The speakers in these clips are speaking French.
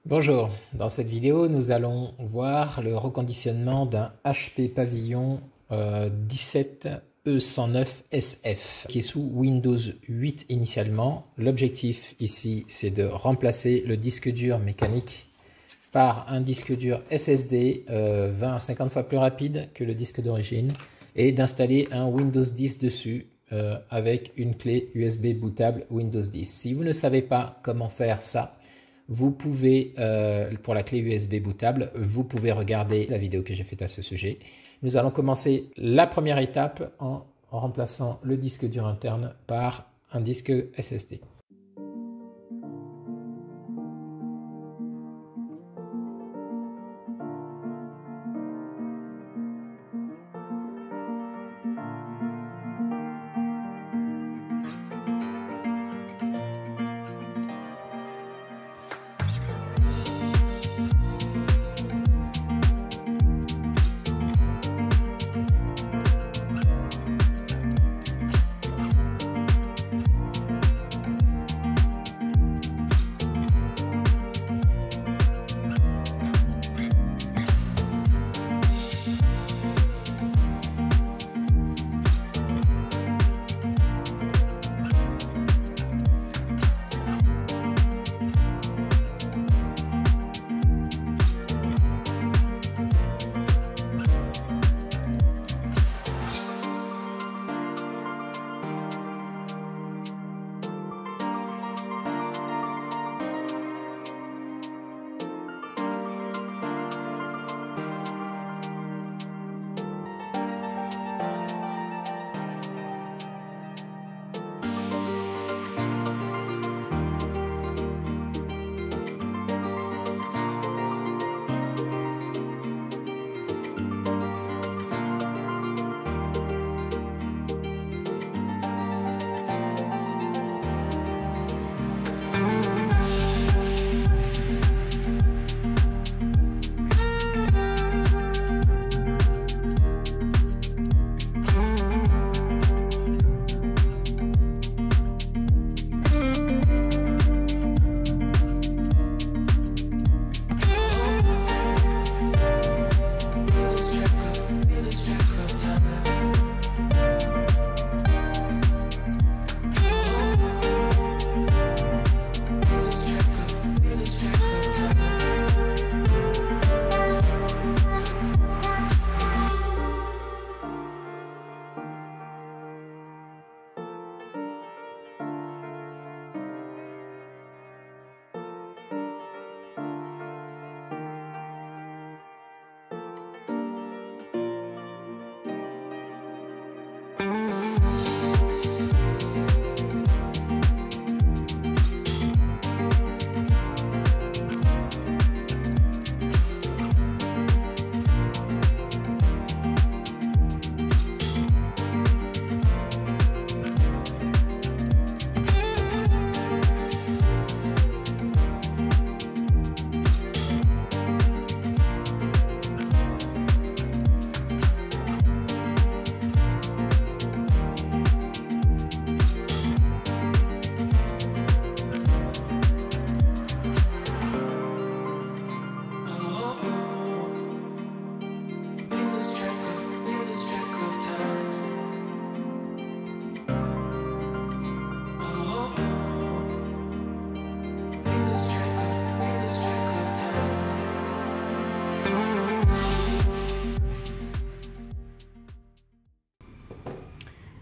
Bonjour, dans cette vidéo nous allons voir le reconditionnement d'un HP Pavilion 17E109SF qui est sous Windows 8 initialement. L'objectif ici c'est de remplacer le disque dur mécanique par un disque dur SSD 20 à 50 fois plus rapide que le disque d'origine et d'installer un Windows 10 dessus avec une clé USB bootable Windows 10. Si vous ne savez pas comment faire ça, vous pouvez, pour la clé USB bootable, vous pouvez regarder la vidéo que j'ai faite à ce sujet. Nous allons commencer la première étape en remplaçant le disque dur interne par un disque SSD.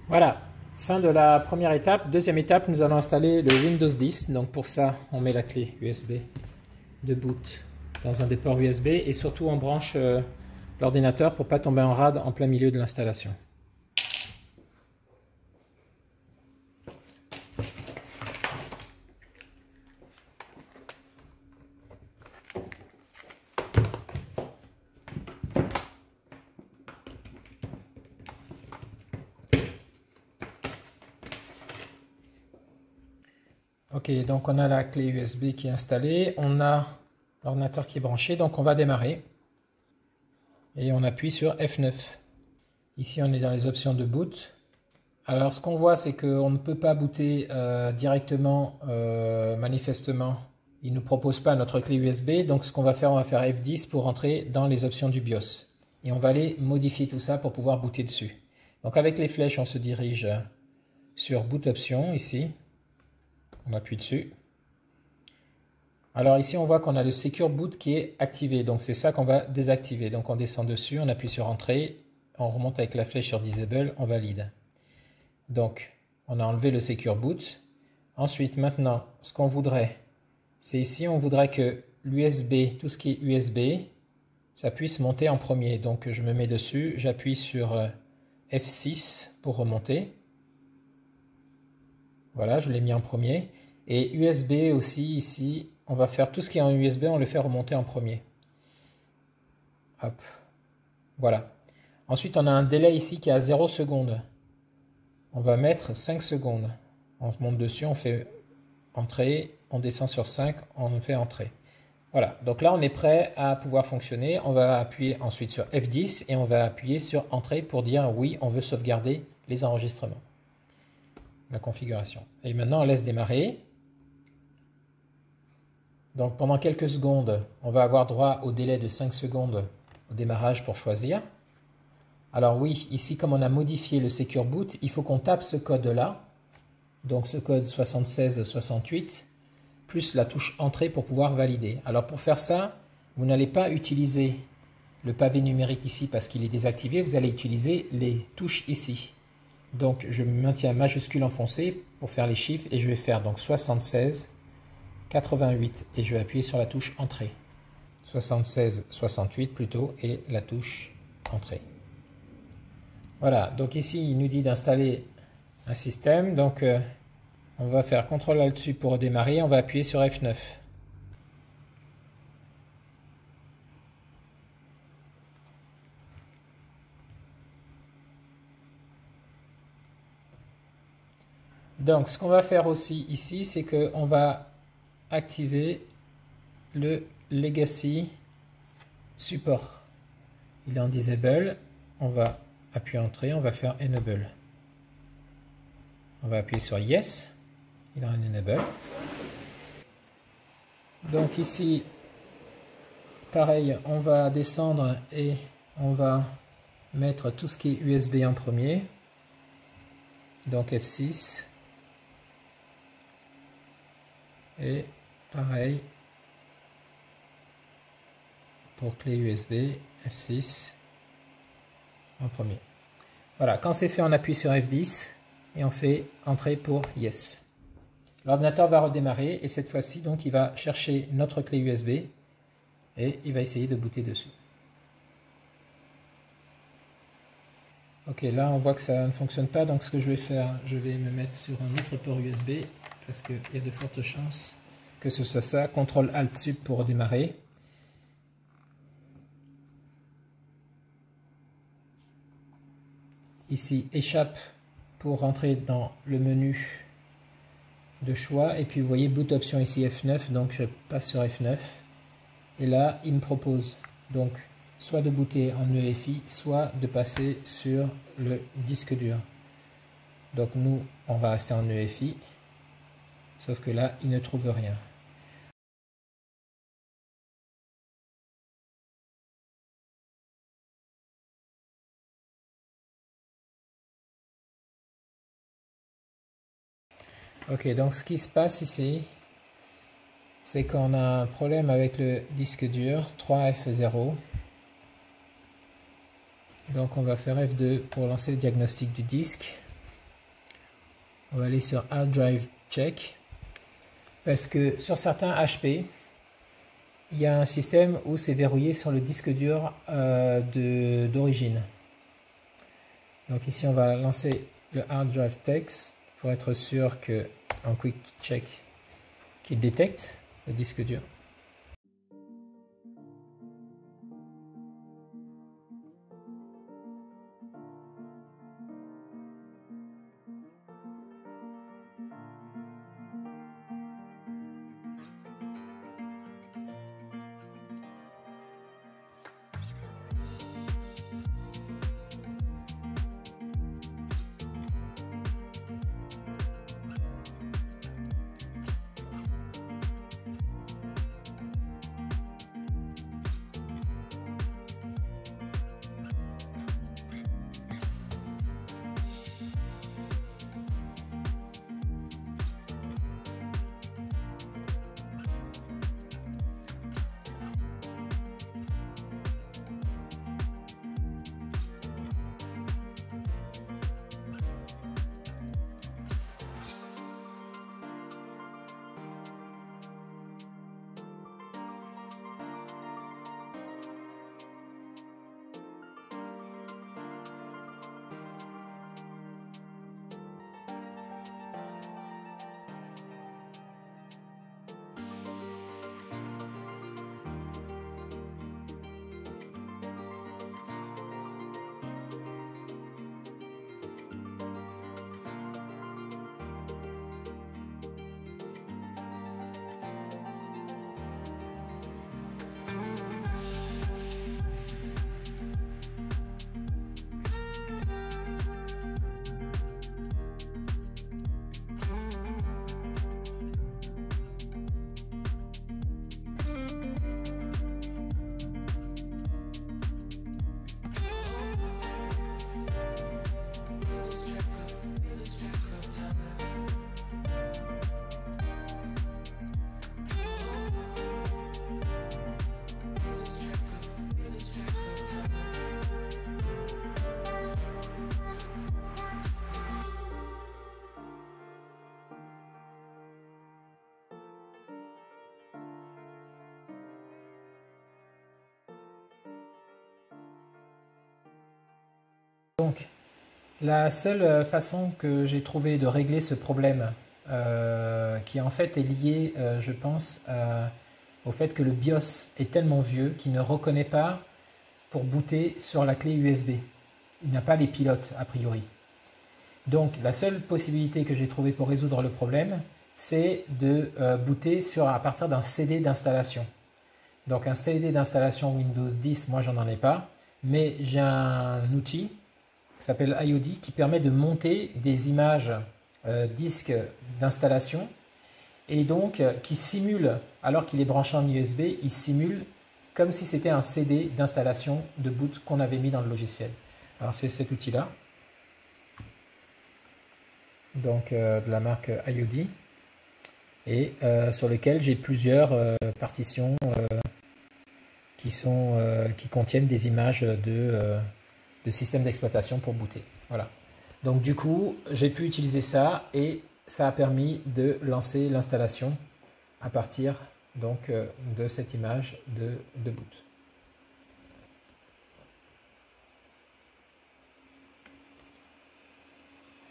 Voilà, fin de la première étape. Deuxième étape, nous allons installer le Windows 10. Donc pour ça, on met la clé USB de boot dans un des ports USB et surtout on branche l'ordinateur pour ne pas tomber en rade en plein milieu de l'installation. Ok, donc on a la clé USB qui est installée, on a l'ordinateur qui est branché, donc on va démarrer. Et on appuie sur F9. Ici on est dans les options de boot. Alors ce qu'on voit, c'est qu'on ne peut pas booter directement, manifestement. Il ne nous propose pas notre clé USB. Donc ce qu'on va faire, on va faire F10 pour entrer dans les options du BIOS. Et on va aller modifier tout ça pour pouvoir booter dessus. Donc avec les flèches, on se dirige sur Boot Options ici. On appuie dessus. Alors ici, on voit qu'on a le Secure Boot qui est activé. Donc c'est ça qu'on va désactiver. Donc on descend dessus, on appuie sur Entrée. On remonte avec la flèche sur Disable, on valide. Donc on a enlevé le Secure Boot. Ensuite, maintenant, ce qu'on voudrait, c'est ici, on voudrait que l'USB, tout ce qui est USB, ça puisse monter en premier. Donc je me mets dessus, j'appuie sur F6 pour remonter. Voilà, je l'ai mis en premier. Et USB aussi, ici, on va faire tout ce qui est en USB, on le fait remonter en premier. Hop, voilà. Ensuite, on a un délai ici qui est à 0 secondes. On va mettre 5 secondes. On monte dessus, on fait entrée, on descend sur 5, on fait entrée. Voilà, donc là on est prêt à pouvoir fonctionner. On va appuyer ensuite sur F10 et on va appuyer sur entrée pour dire oui, on veut sauvegarder les enregistrements. La configuration. Et maintenant on laisse démarrer. Donc pendant quelques secondes, on va avoir droit au délai de 5 secondes au démarrage pour choisir. Alors oui, ici comme on a modifié le Secure Boot, il faut qu'on tape ce code-là. Donc ce code 7668, plus la touche Entrée pour pouvoir valider. Alors pour faire ça, vous n'allez pas utiliser le pavé numérique ici parce qu'il est désactivé, vous allez utiliser les touches ici. Donc je maintiens majuscule enfoncé pour faire les chiffres et je vais faire donc 76, 88 et je vais appuyer sur la touche Entrée. 76, 68 plutôt et la touche Entrée. Voilà, donc ici il nous dit d'installer un système, donc on va faire CTRL ALT dessus pour redémarrer, on va appuyer sur F9. Donc ce qu'on va faire aussi ici, c'est qu'on va activer le Legacy Support. Il est en Disable, on va appuyer Entrée, on va faire Enable. On va appuyer sur Yes, il est en Enable. Donc ici, pareil, on va descendre et on va mettre tout ce qui est USB en premier. Donc F6. Et pareil, pour clé USB, F6 en premier. Voilà, quand c'est fait, on appuie sur F10 et on fait Entrée pour Yes. L'ordinateur va redémarrer et cette fois-ci, donc, il va chercher notre clé USB et il va essayer de booter dessus. Ok, là, on voit que ça ne fonctionne pas. Donc, ce que je vais faire, je vais me mettre sur un autre port USB parce qu'il y a de fortes chances que ce soit ça. CTRL ALT SUB pour redémarrer. Ici, échappe pour rentrer dans le menu de choix. Et puis, vous voyez, boot option ici F9. Donc, je passe sur F9. Et là, il me propose donc soit de booter en EFI, soit de passer sur le disque dur. Donc, nous, on va rester en EFI. Sauf que là, il ne trouve rien. Ok, donc ce qui se passe ici, c'est qu'on a un problème avec le disque dur 3F0. Donc on va faire F2 pour lancer le diagnostic du disque. On va aller sur Hard Drive Check. Parce que sur certains HP, il y a un système où c'est verrouillé sur le disque dur d'origine. Donc ici on va lancer le Hard Drive Text pour être sûr que en Quick Check qu'il détecte le disque dur. Donc, la seule façon que j'ai trouvé de régler ce problème, qui en fait est lié, je pense, au fait que le BIOS est tellement vieux qu'il ne reconnaît pas pour booter sur la clé USB. Il n'a pas les pilotes a priori. Donc la seule possibilité que j'ai trouvée pour résoudre le problème, c'est de booter à partir d'un CD d'installation. Donc un CD d'installation Windows 10, moi j'en ai pas, mais j'ai un outil qui s'appelle IOD qui permet de monter des images disques d'installation et donc qui simule, alors qu'il est branché en USB, il simule comme si c'était un CD d'installation de boot qu'on avait mis dans le logiciel. Alors c'est cet outil-là, donc de la marque IOD, et sur lequel j'ai plusieurs partitions qui contiennent des images de système d'exploitation pour booter. Voilà. Donc du coup, j'ai pu utiliser ça et ça a permis de lancer l'installation à partir donc de cette image de boot.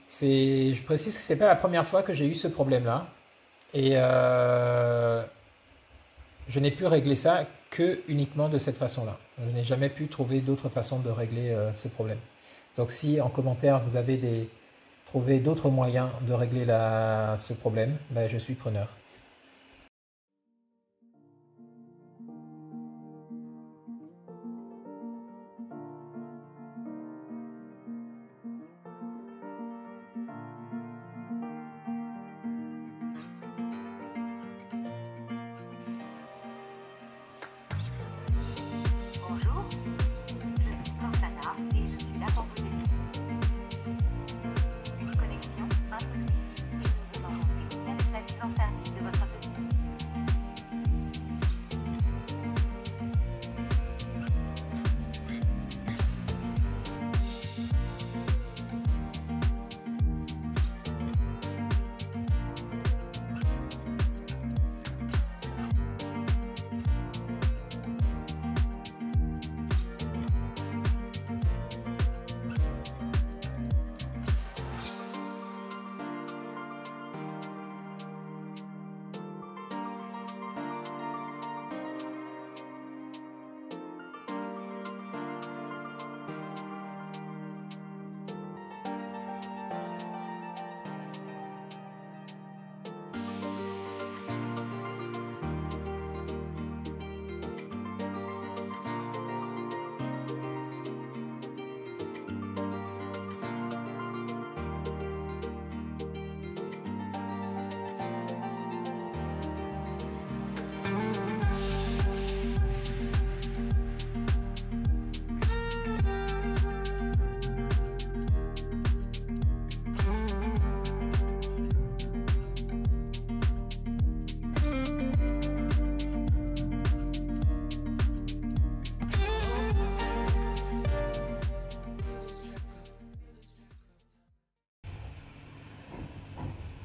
Je précise que ce n'est pas la première fois que j'ai eu ce problème-là et je n'ai pu régler ça que uniquement de cette façon-là. Je n'ai jamais pu trouver d'autre façon de régler ce problème. Donc si en commentaire vous avez trouvé d'autres moyens de régler ce problème, ben, je suis preneur. Bonjour, je suis Cortana et je suis là pour vous aider. Une connexion un peu difficile et nous aurons fini avec la mise en service de votre PC.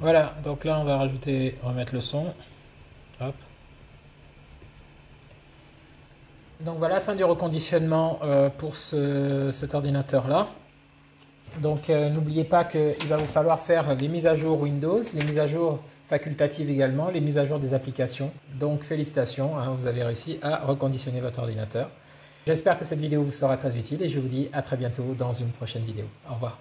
Voilà, donc là on va remettre le son. Hop. Donc voilà, fin du reconditionnement pour cet ordinateur-là. Donc n'oubliez pas qu'il va vous falloir faire les mises à jour Windows, les mises à jour facultatives également, les mises à jour des applications. Donc félicitations, hein, vous avez réussi à reconditionner votre ordinateur. J'espère que cette vidéo vous sera très utile et je vous dis à très bientôt dans une prochaine vidéo. Au revoir.